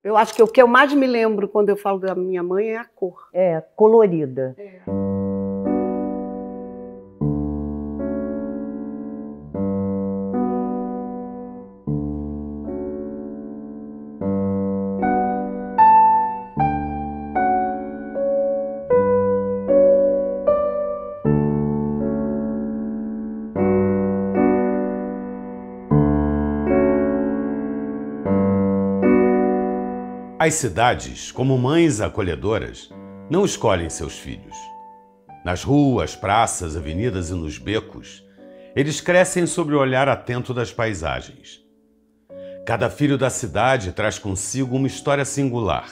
Eu acho que o que eu mais me lembro quando eu falo da minha mãe é a cor. É, colorida. É. As cidades, como mães acolhedoras, não escolhem seus filhos. Nas ruas, praças, avenidas e nos becos, eles crescem sob o olhar atento das paisagens. Cada filho da cidade traz consigo uma história singular,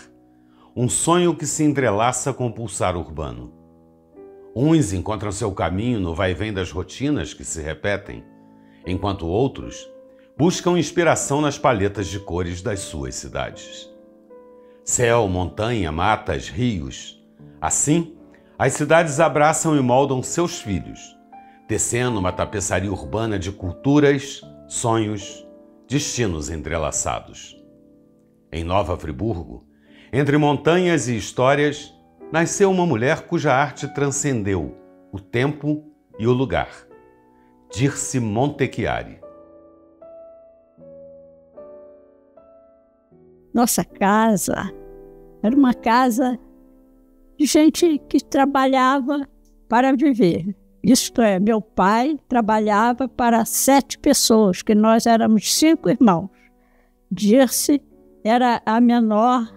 um sonho que se entrelaça com o pulsar urbano. Uns encontram seu caminho no vai-vem das rotinas que se repetem, enquanto outros buscam inspiração nas paletas de cores das suas cidades. Céu, montanha, matas, rios. Assim, as cidades abraçam e moldam seus filhos, tecendo uma tapeçaria urbana de culturas, sonhos, destinos entrelaçados. Em Nova Friburgo, entre montanhas e histórias, nasceu uma mulher cuja arte transcendeu o tempo e o lugar. Dirce Montechiari. Nossa casa era uma casa de gente que trabalhava para viver. Isto é, meu pai trabalhava para 7 pessoas, que nós éramos 5 irmãos. Dirce era a menor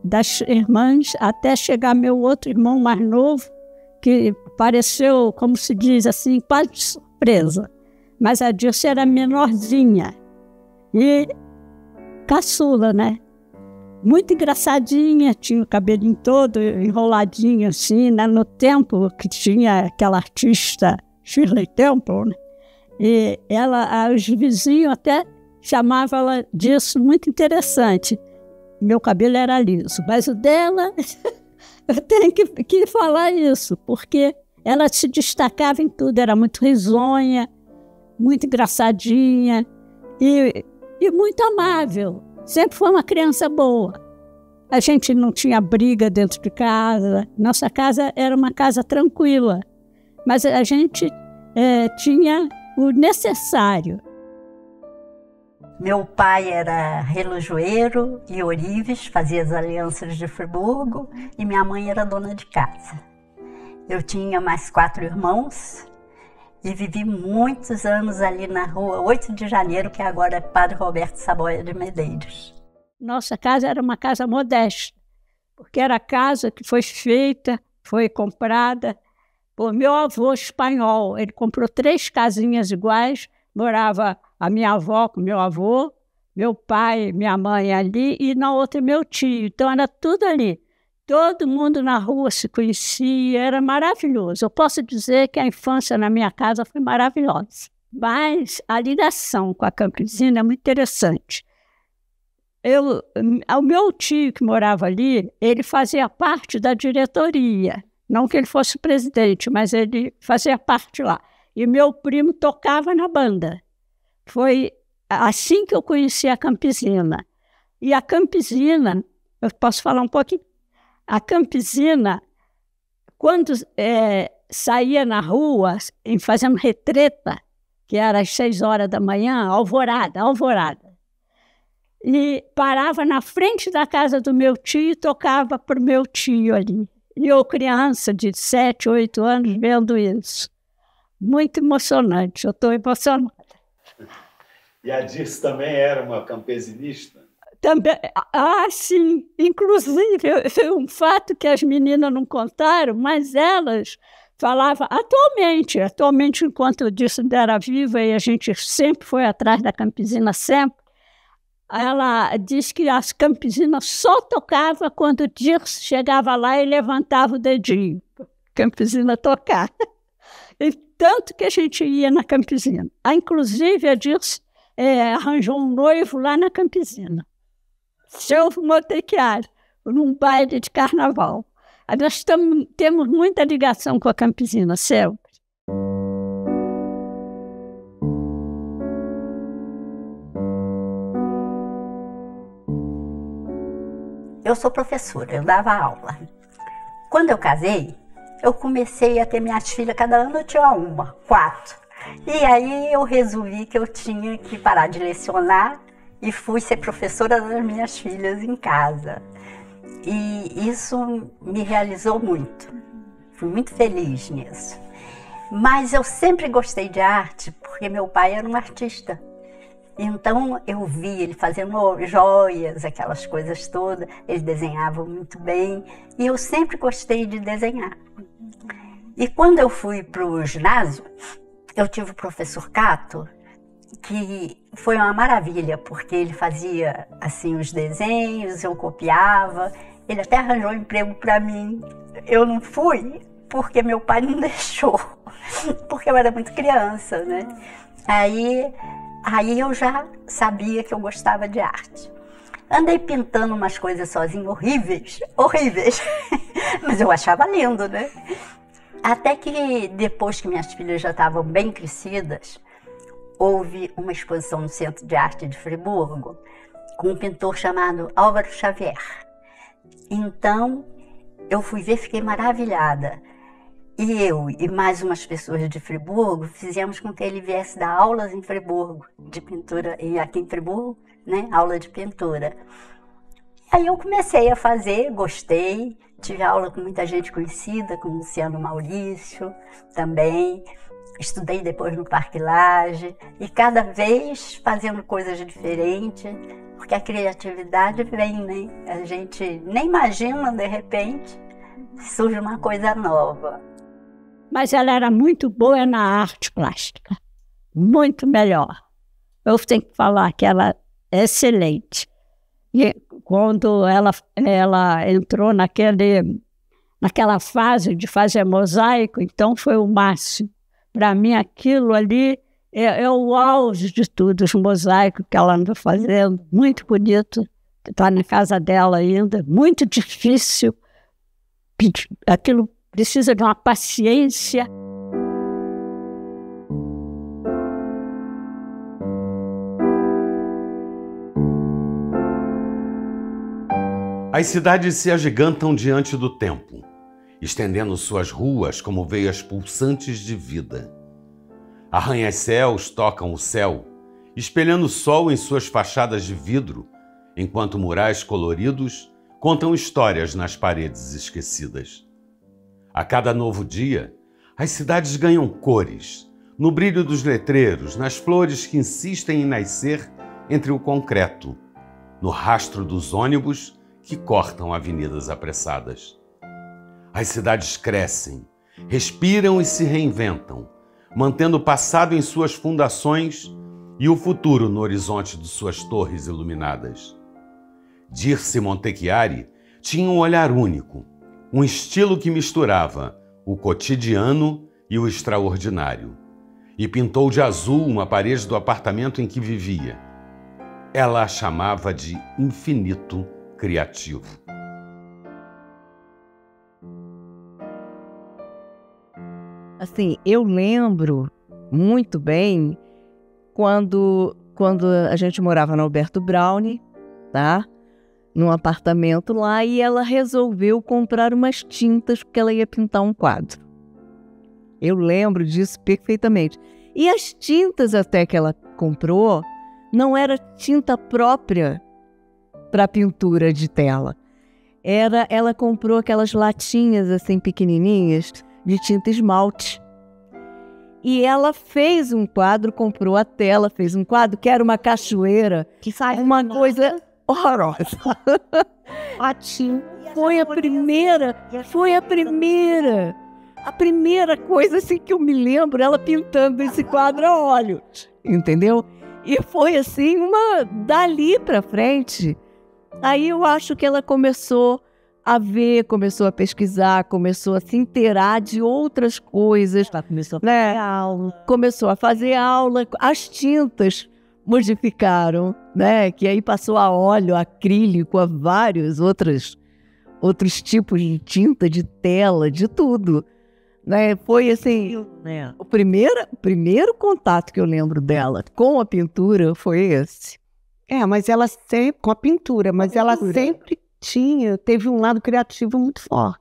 das irmãs, até chegar meu outro irmão mais novo, que pareceu, como se diz assim, quase de surpresa. Mas a Dirce era menorzinha e caçula, né? Muito engraçadinha, tinha o cabelinho todo enroladinho assim, né? No tempo que tinha aquela artista Shirley Temple, né? E ela, os vizinhos até chamavam ela disso, muito interessante. Meu cabelo era liso, mas o dela, eu tenho que falar isso, porque ela se destacava em tudo, era muito risonha, muito engraçadinha e muito amável. Sempre foi uma criança boa. A gente não tinha briga dentro de casa. Nossa casa era uma casa tranquila. Mas a gente tinha o necessário. Meu pai era relojoeiro e ourives, fazia as alianças de Friburgo, e minha mãe era dona de casa. Eu tinha mais 4 irmãos e vivi muitos anos ali na rua 8 de Janeiro, que agora é Padre Roberto Saboia de Medeiros. Nossa casa era uma casa modesta, porque era a casa que foi feita, foi comprada por meu avô espanhol. Ele comprou 3 casinhas iguais, morava a minha avó com meu avô, meu pai, minha mãe ali, e na outra meu tio. Então era tudo ali. Todo mundo na rua se conhecia, era maravilhoso. Eu posso dizer que a infância na minha casa foi maravilhosa. Mas a ligação com a Campesina é muito interessante. O meu tio que morava ali, ele fazia parte da diretoria. Não que ele fosse presidente, mas ele fazia parte lá. E meu primo tocava na banda. Foi assim que eu conheci a Campesina. E a Campesina, eu posso falar um pouquinho? A Campesina, quando saía na rua, fazendo retreta, que era às 6 horas da manhã, alvorada. E parava na frente da casa do meu tio e tocava para o meu tio ali. E eu, criança de 7, 8 anos, vendo isso. Muito emocionante, eu estou emocionada. E a Dirce também era uma campesinista? Também, sim. Inclusive, foi um fato que as meninas não contaram, mas elas falavam atualmente, enquanto eu disse ainda era viva e a gente sempre foi atrás da Campesina, sempre, ela diz que as Campesinas só tocava quando o Dirce chegava lá e levantava o dedinho. Campesina tocar. E tanto que a gente ia na Campesina. Inclusive, a Dirce arranjou um noivo lá na Campesina. Seu Montechiari, num baile de carnaval. Nós temos muita ligação com a Campesina, sempre. eu sou professora, eu dava aula. Quando eu casei, eu comecei a ter minhas filhas, cada ano eu tinha 4. E aí eu resolvi que eu tinha que parar de lecionar e fui ser professora das minhas filhas em casa. E isso me realizou muito. Fui muito feliz nisso. Mas eu sempre gostei de arte porque meu pai era um artista. Então eu vi ele fazendo joias, aquelas coisas todas. Ele desenhava muito bem e eu sempre gostei de desenhar. E quando eu fui para o ginásio, eu tive o professor Cato, que foi uma maravilha, porque ele fazia assim os desenhos, eu copiava. Ele até arranjou um emprego para mim. Eu não fui porque meu pai não deixou, porque eu era muito criança, né? Aí eu já sabia que eu gostava de arte. Andei pintando umas coisas sozinha, horríveis, mas eu achava lindo, né? Até que depois que minhas filhas já estavam bem crescidas, houve uma exposição no Centro de Arte de Friburgo com um pintor chamado Álvaro Xavier. Então, eu fui ver, fiquei maravilhada. E eu e mais umas pessoas de Friburgo fizemos com que ele viesse dar aulas em Friburgo, de pintura, e aqui em Friburgo, né, aula de pintura. Aí eu comecei a fazer, gostei, tive aula com muita gente conhecida, com Luciano Maurício também. Estudei depois no Parque Lage e cada vez fazendo coisas diferentes, porque a criatividade vem, né? A gente nem imagina, de repente, surge uma coisa nova. Mas ela era muito boa na arte plástica, muito melhor. Eu tenho que falar que ela é excelente. E quando ela entrou naquela fase de fazer mosaico, então foi o máximo. Para mim, aquilo ali é o auge de tudo, os mosaicos que ela anda fazendo, muito bonito, está na casa dela ainda, muito difícil, aquilo precisa de uma paciência. As cidades se agigantam diante do tempo, estendendo suas ruas como veias pulsantes de vida. Arranha-céus tocam o céu, espelhando o sol em suas fachadas de vidro, enquanto murais coloridos contam histórias nas paredes esquecidas. A cada novo dia, as cidades ganham cores, no brilho dos letreiros, nas flores que insistem em nascer entre o concreto, no rastro dos ônibus que cortam avenidas apressadas. As cidades crescem, respiram e se reinventam, mantendo o passado em suas fundações e o futuro no horizonte de suas torres iluminadas. Dirce Montechiari tinha um olhar único, um estilo que misturava o cotidiano e o extraordinário, e pintou de azul uma parede do apartamento em que vivia. Ela a chamava de infinito criativo. Assim, eu lembro muito bem quando a gente morava na Alberto Browne, tá? Num apartamento lá, e ela resolveu comprar umas tintas porque ela ia pintar um quadro. Eu lembro disso perfeitamente. E as tintas até que ela comprou não era tinta própria para pintura de tela. Ela comprou aquelas latinhas assim pequenininhas de tinta esmalte. E ela fez um quadro, comprou a tela, fez um quadro que era uma cachoeira, que sai uma coisa horrorosa. A tinta foi a primeira coisa assim que eu me lembro, ela pintando esse quadro a óleo, entendeu? E foi assim, dali para frente. Aí eu acho que ela começou a ver, começou a pesquisar, começou a se inteirar de outras coisas. Ela começou a fazer aula. Começou a fazer aula. As tintas modificaram, né? Que aí passou a óleo, acrílico, a vários outros tipos de tinta, de tela, de tudo. Né? Foi assim, o primeiro contato que eu lembro dela com a pintura foi esse. Mas ela sempre, com a pintura, mas ela sempre teve um lado criativo muito forte.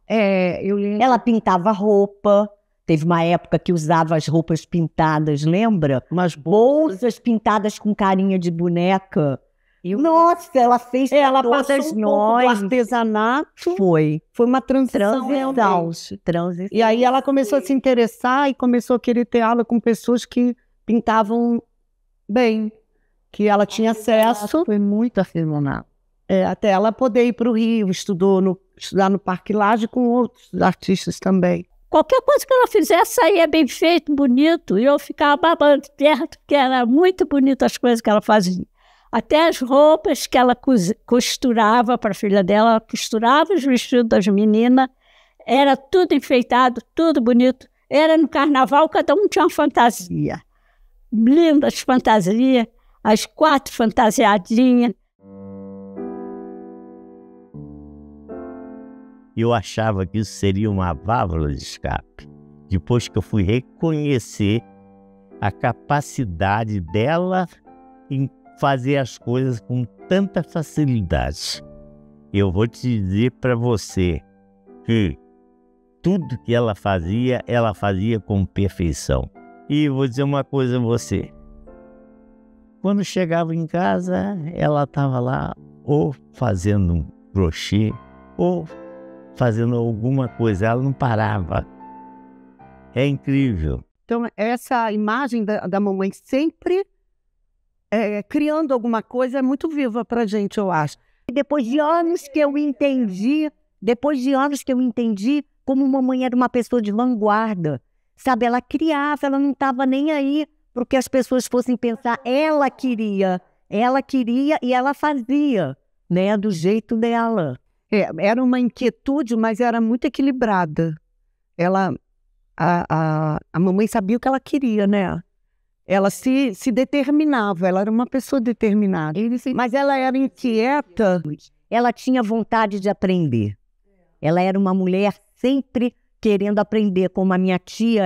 Eu lembro. Ela pintava roupa. Teve uma época que usava as roupas pintadas, lembra? Umas Bolsas pintadas com carinha de boneca. Nossa, ela fez Ela todas passou um pouco do nós. artesanato. Foi Uma transição. transição. E aí ela começou a se interessar e começou a querer ter aula com pessoas que pintavam bem, que ela tinha acesso. Foi muito afirmado. Até ela poder ir para o Rio, estudar no Parque Lage com outros artistas também. Qualquer coisa que ela fizesse saía bem feito, bonito, e eu ficava babando perto, porque era muito bonito as coisas que ela fazia. Até as roupas que ela costurava para a filha dela, ela costurava os vestidos das meninas, era tudo enfeitado, tudo bonito. Era no carnaval, cada um tinha uma fantasia. Lindas fantasias, as 4 fantasiadinhas. Eu achava que isso seria uma válvula de escape. Depois que eu fui reconhecer a capacidade dela em fazer as coisas com tanta facilidade. Eu vou te dizer para você que tudo que ela fazia com perfeição. E vou dizer uma coisa a você. Quando chegava em casa, ela estava lá ou fazendo um crochê ou fazendo alguma coisa, ela não parava. É incrível. Então, essa imagem da mamãe sempre criando alguma coisa é muito viva pra gente, eu acho. Depois de anos que eu entendi como mamãe era uma pessoa de vanguarda, sabe? Ela criava, ela não estava nem aí porque as pessoas fossem pensar. Ela queria e ela fazia, né? Do jeito dela. Era uma inquietude, mas era muito equilibrada. A mamãe sabia o que ela queria, né? Ela se determinava, ela era uma pessoa determinada. Mas ela era inquieta. Ela tinha vontade de aprender. Ela era uma mulher sempre querendo aprender, como a minha tia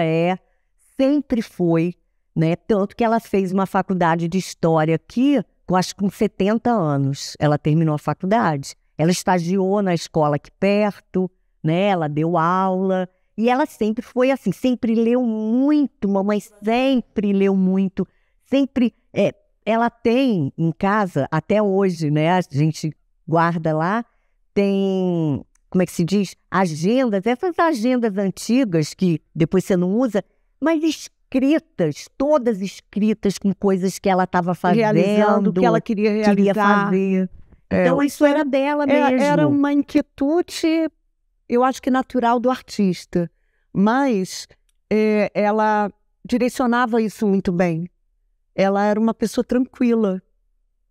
sempre foi, né? Tanto que ela fez uma faculdade de História aqui, acho que com 70 anos. Ela terminou a faculdade. Ela estagiou na escola aqui perto, né? Ela deu aula. E ela sempre foi assim, sempre leu muito, mamãe sempre leu muito. Sempre, ela tem em casa, até hoje, né? A gente guarda lá, tem, como é que se diz? Agendas, essas agendas antigas que depois você não usa, mas escritas, todas escritas com coisas que ela estava fazendo. Realizando o que ela queria realizar. Queria fazer. Então isso era dela mesmo. Era uma inquietude, eu acho que natural do artista, mas ela direcionava isso muito bem. Ela era uma pessoa tranquila,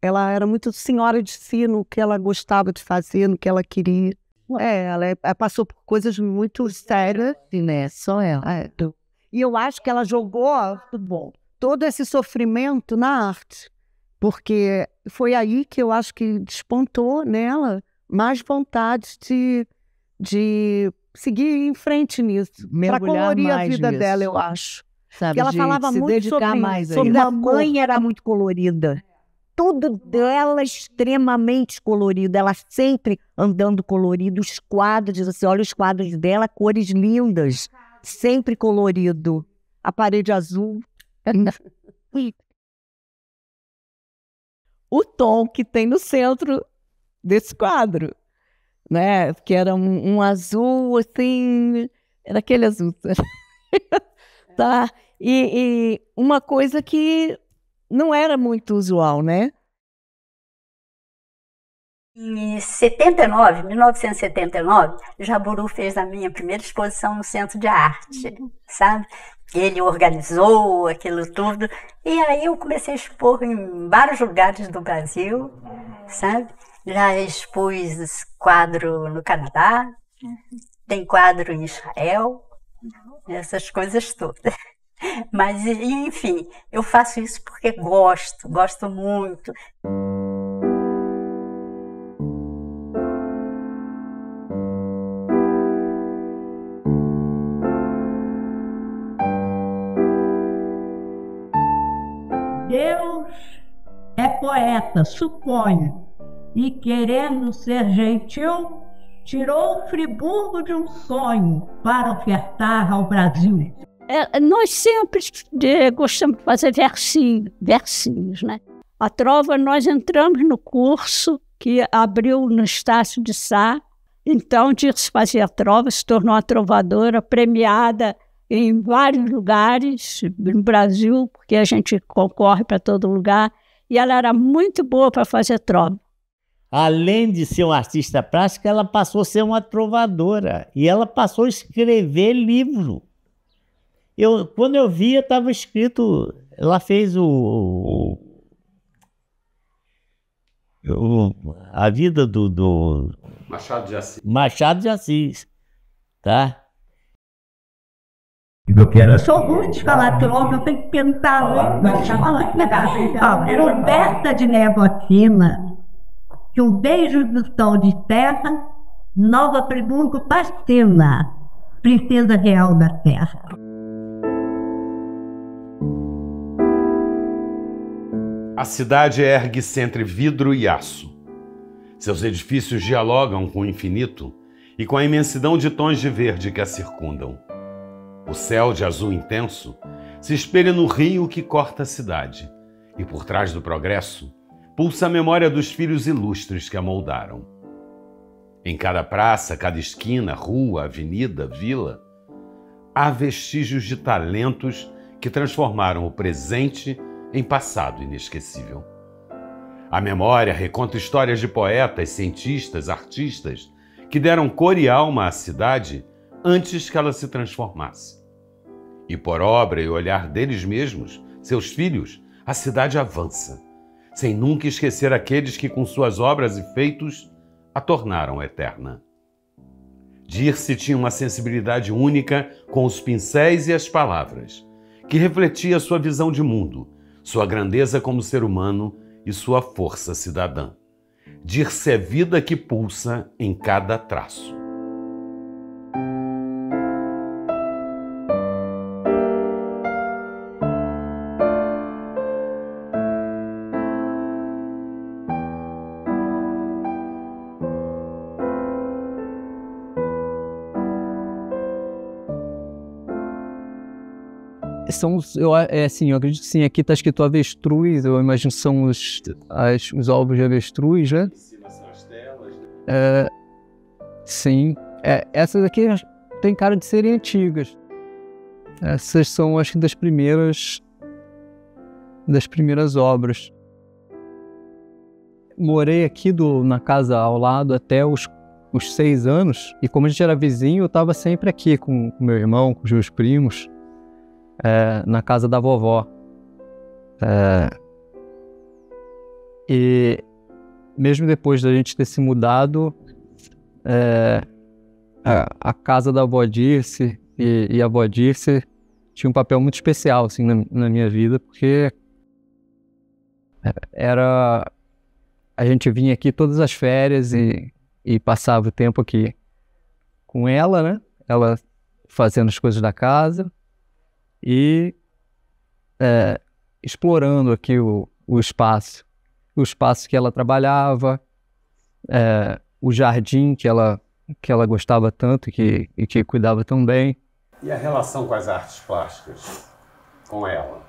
ela era muito senhora de si no que ela gostava de fazer, no que ela queria. Ela passou por coisas muito sérias, né? Só ela. E eu acho que ela jogou todo esse sofrimento na arte, porque foi aí que eu acho que despontou nela mais vontade de seguir em frente nisso, para colorir a vida dela, eu acho. Sabe, ela falava muito sobre a mãe, era muito colorida. Tudo dela extremamente colorido. Ela sempre andando colorido. Os quadros, você olha os quadros dela, cores lindas, sempre colorido. A parede azul. O tom que tem no centro desse quadro, né? Que era um azul, assim, era aquele azul, tá? E uma coisa que não era muito usual, né? Em 1979, Jaburu fez a minha primeira exposição no Centro de Arte, sabe? Ele organizou aquilo tudo, e aí eu comecei a expor em vários lugares do Brasil, sabe? Já expus quadro no Canadá, tem quadro em Israel, essas coisas todas. Mas, enfim, eu faço isso porque gosto muito. Deus é poeta, suponho. e, querendo ser gentil, tirou Friburgo de um sonho para ofertar ao Brasil. Nós sempre gostamos de fazer versinhos, né? A trova, nós entramos no curso que abriu no Estácio de Sá. Então, Dirce fazia trova, se tornou uma trovadora premiada em vários lugares no Brasil, porque a gente concorre para todo lugar, e ela era muito boa para fazer trova. Além de ser uma artista plástica, ela passou a ser uma trovadora, e ela passou a escrever livro. Quando eu via, estava escrito, ela fez a vida do Machado de Assis. Machado de Assis, tá? Eu sou ruim de falar trova, eu tenho que tentar. Roberta de Névoa Fina, que um beijo do sol de terra, Nova Friburgo Pastina, princesa real da terra. A cidade ergue-se entre vidro e aço. Seus edifícios dialogam com o infinito e com a imensidão de tons de verde que a circundam. O céu de azul intenso se espelha no rio que corta a cidade, e por trás do progresso pulsa a memória dos filhos ilustres que a moldaram. Em cada praça, cada esquina, rua, avenida, vila, há vestígios de talentos que transformaram o presente em passado inesquecível. A memória reconta histórias de poetas, cientistas, artistas que deram cor e alma à cidade antes que ela se transformasse. E por obra e olhar deles mesmos, seus filhos, a cidade avança, sem nunca esquecer aqueles que com suas obras e feitos a tornaram eterna. Dirce tinha uma sensibilidade única com os pincéis e as palavras, que refletia sua visão de mundo, sua grandeza como ser humano e sua força cidadã. Dirce é vida que pulsa em cada traço. Eu acredito que sim, aqui está escrito avestruz, eu imagino que são os ovos de avestruz, né? Em cima são as telas, né? Sim, essas aqui tem cara de serem antigas. Essas são, acho que, das primeiras obras. Morei aqui na casa ao lado até os 6 anos, e como a gente era vizinho, eu estava sempre aqui com meu irmão, com os meus primos. Na casa da vovó. E mesmo depois da gente ter se mudado, a casa da avó Dirce e a avó Dirce tinha um papel muito especial assim, na minha vida, porque a gente vinha aqui todas as férias e passava o tempo aqui com ela, né? Ela fazendo as coisas da casa e explorando aqui o espaço que ela trabalhava, o jardim que ela gostava tanto e que cuidava tão bem. E a relação com as artes plásticas, com ela?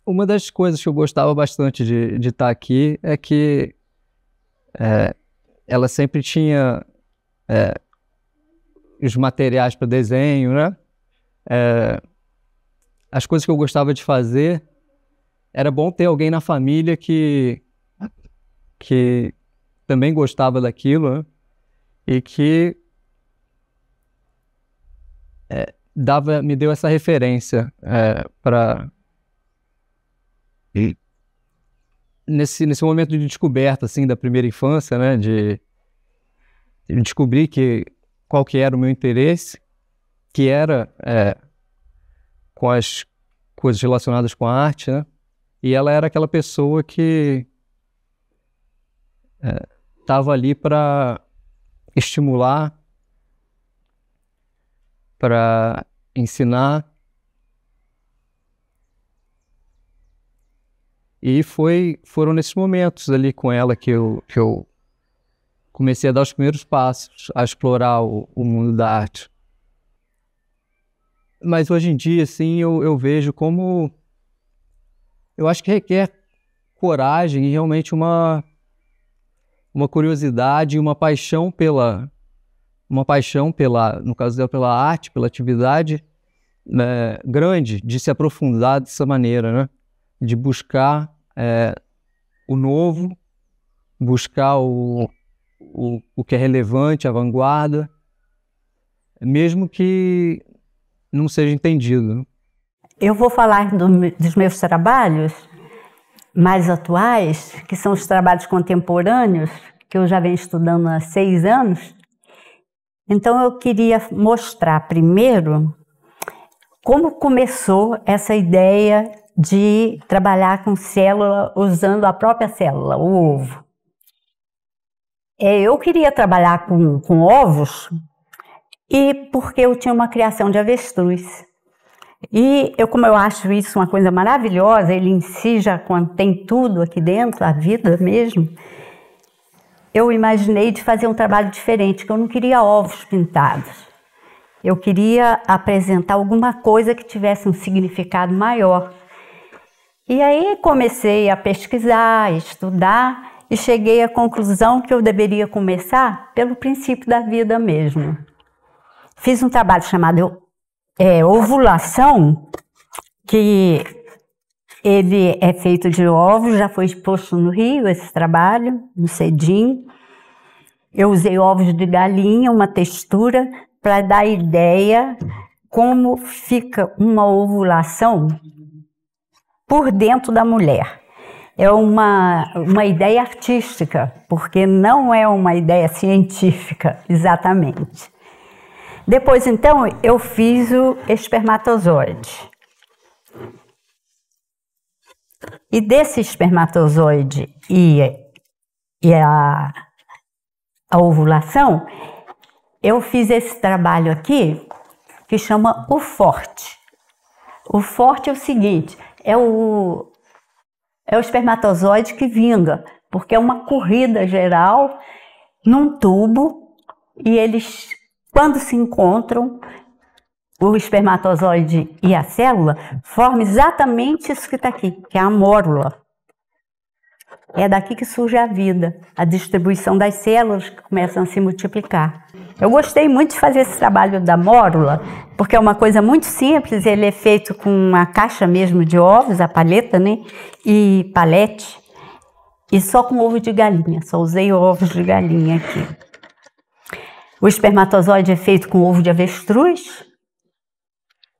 Uma das coisas que eu gostava bastante de estar aqui é que ela sempre tinha os materiais para desenho, né? As coisas que eu gostava de fazer, era bom ter alguém na família que também gostava daquilo, né? E que me deu essa referência para nesse momento de descoberta assim da primeira infância, né? De descobrir qual que era o meu interesse, que era com as coisas relacionadas com a arte, né? E ela era aquela pessoa que estava ali para estimular, para ensinar E foram nesses momentos ali com ela que eu comecei a dar os primeiros passos, a explorar o mundo da arte. Mas hoje em dia, assim, eu vejo como... Eu acho que requer coragem e realmente uma curiosidade e uma paixão pela, no caso dela, pela arte, pela atividade grande, de se aprofundar dessa maneira, né? De buscar o novo, buscar o que é relevante, a vanguarda, mesmo que não seja entendido, né? Eu vou falar dos meus trabalhos mais atuais, que são os trabalhos contemporâneos, que eu já venho estudando há 6 anos. Então eu queria mostrar primeiro como começou essa ideia de trabalhar com célula, usando a própria célula, o ovo. Eu queria trabalhar com ovos, e porque eu tinha uma criação de avestruz. E como eu acho isso uma coisa maravilhosa, ele em si já contém tudo aqui dentro, a vida mesmo, eu imaginei de fazer um trabalho diferente, que eu não queria ovos pintados. Eu queria apresentar alguma coisa que tivesse um significado maior. E aí comecei a pesquisar, a estudar, e cheguei à conclusão que eu deveria começar pelo princípio da vida mesmo. Fiz um trabalho chamado ovulação, que ele é feito de ovos, já foi exposto no Rio esse trabalho, no Cedim. Eu usei ovos de galinha, uma textura, para dar ideia como fica uma ovulação por dentro da mulher. É uma ideia artística, porque não é uma ideia científica, exatamente. Depois, então, eu fiz o espermatozoide. E desse espermatozoide e a ovulação, eu fiz esse trabalho aqui, que chama o forte. O forte é o seguinte, é o espermatozoide que vinga, porque é uma corrida geral num tubo, e eles, quando se encontram, o espermatozoide e a célula, formam exatamente isso que está aqui, que é a mórula. É daqui que surge a vida, a distribuição das células que começam a se multiplicar. Eu gostei muito de fazer esse trabalho da mórula, porque é uma coisa muito simples, ele é feito com uma caixa mesmo de ovos, a paleta, né? E palete, e só com ovo de galinha, só usei ovos de galinha aqui. O espermatozoide é feito com ovo de avestruz,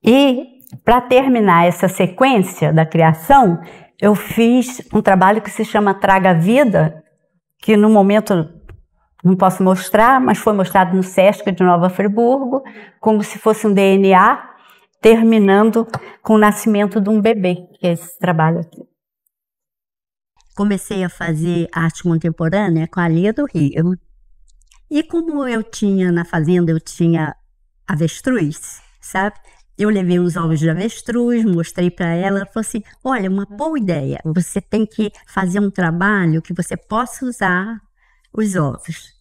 e para terminar essa sequência da criação, eu fiz um trabalho que se chama Traga Vida, que no momento não posso mostrar, mas foi mostrado no Sesc de Nova Friburgo, como se fosse um DNA, terminando com o nascimento de um bebê, que é esse trabalho aqui. Comecei a fazer arte contemporânea com a Lia do Rio. E como eu tinha, na fazenda, eu tinha avestruz, sabe? Eu levei uns ovos de avestruz, mostrei para ela, ela falou assim, olha, uma boa ideia, você tem que fazer um trabalho que você possa usar os ovos.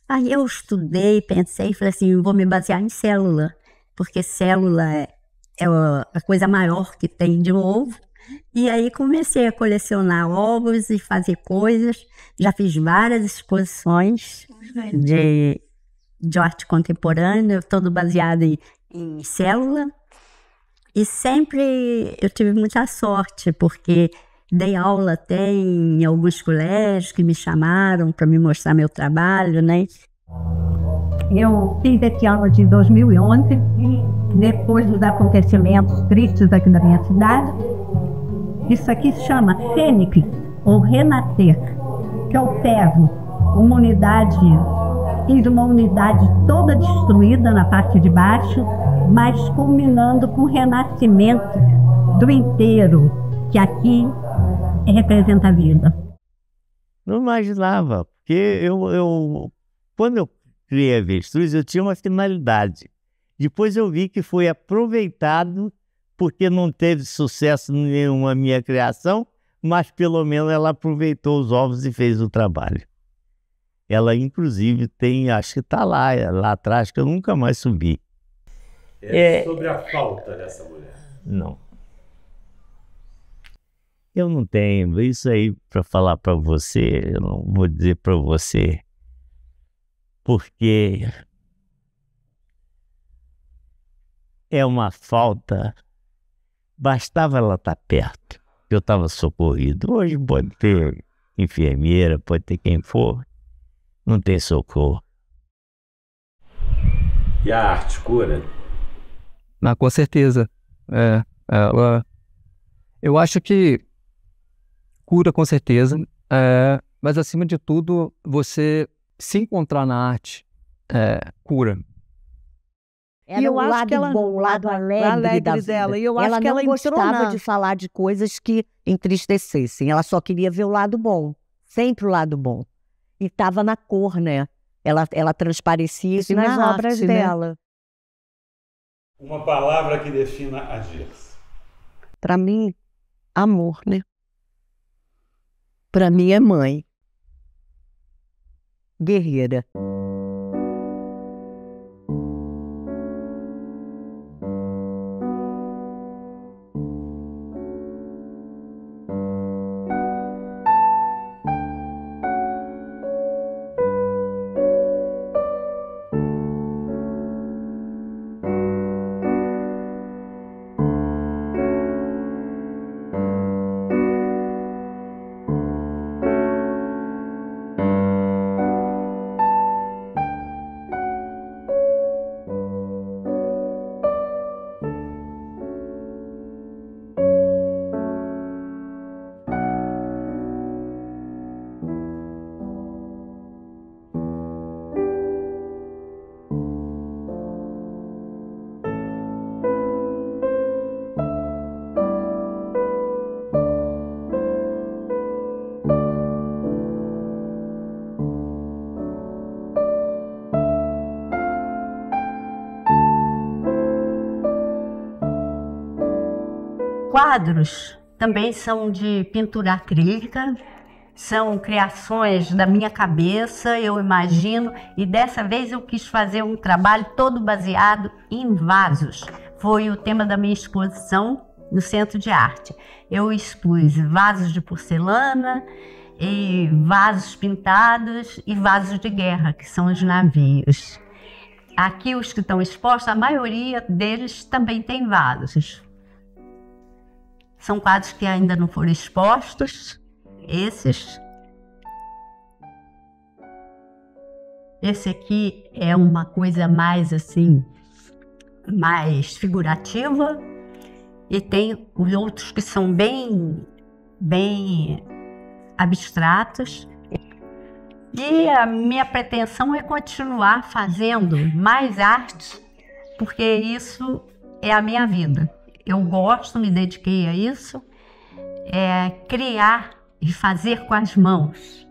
Aí eu estudei, pensei, falei assim, vou me basear em célula, porque célula é a coisa maior que tem de ovo. E aí comecei a colecionar ovos e fazer coisas, já fiz várias exposições de arte contemporânea, todo baseado em célula. E sempre eu tive muita sorte, porque dei aula até em alguns colégios que me chamaram para me mostrar meu trabalho, né? Eu fiz esse ano de 2011, depois dos acontecimentos tristes aqui da minha cidade. Isso aqui se chama Fênix, ou renascer, que é o termo, uma unidade, fiz uma unidade toda destruída na parte de baixo, mas culminando com o renascimento do inteiro, que aqui representa a vida. Não imaginava, porque quando eu criei a avestruz, eu tinha uma finalidade. Depois eu vi que foi aproveitado, porque não teve sucesso nenhum a minha criação, mas pelo menos ela aproveitou os ovos e fez o trabalho. Ela, inclusive, tem, acho que está lá atrás, que eu nunca mais subi. Sobre a falta dessa mulher. Não. Eu não tenho isso aí para falar para você, eu não vou dizer para você, porque é uma falta, bastava ela estar perto, eu estava socorrido. Hoje pode ter enfermeira, pode ter quem for, não tem socorro. E a arte cura? Com certeza. Eu acho que cura com certeza, mas acima de tudo, você se encontrar na arte cura. Era E eu o acho lado que ela- bom, o lado alegre da vida. dela. E eu acho Ela que ela não entrou gostava de falar de coisas que entristecessem. Ela só queria ver o lado bom, sempre o lado bom. E estava na cor, né? Ela transparecia isso E nas na obras arte, né? dela. Uma palavra que defina a Gersa. Para mim, amor, né? Para mim é mãe. Guerreira. Quadros também são de pintura acrílica, são criações da minha cabeça, eu imagino, e dessa vez eu quis fazer um trabalho todo baseado em vasos. Foi o tema da minha exposição no Centro de Arte. Eu expus vasos de porcelana, e vasos pintados e vasos de guerra, que são os navios. Aqui os que estão expostos, a maioria deles também tem vasos. São quadros que ainda não foram expostos, esses. Esse aqui é uma coisa mais assim, mais figurativa. E tem os outros que são bem abstratos. E a minha pretensão é continuar fazendo mais arte, porque isso é a minha vida. Eu gosto, me dediquei a isso, criar e fazer com as mãos.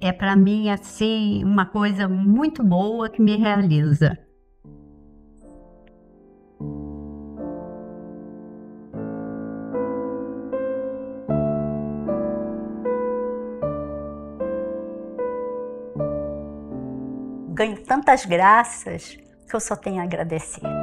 É para mim assim uma coisa muito boa que me realiza. Ganho tantas graças que eu só tenho a agradecer.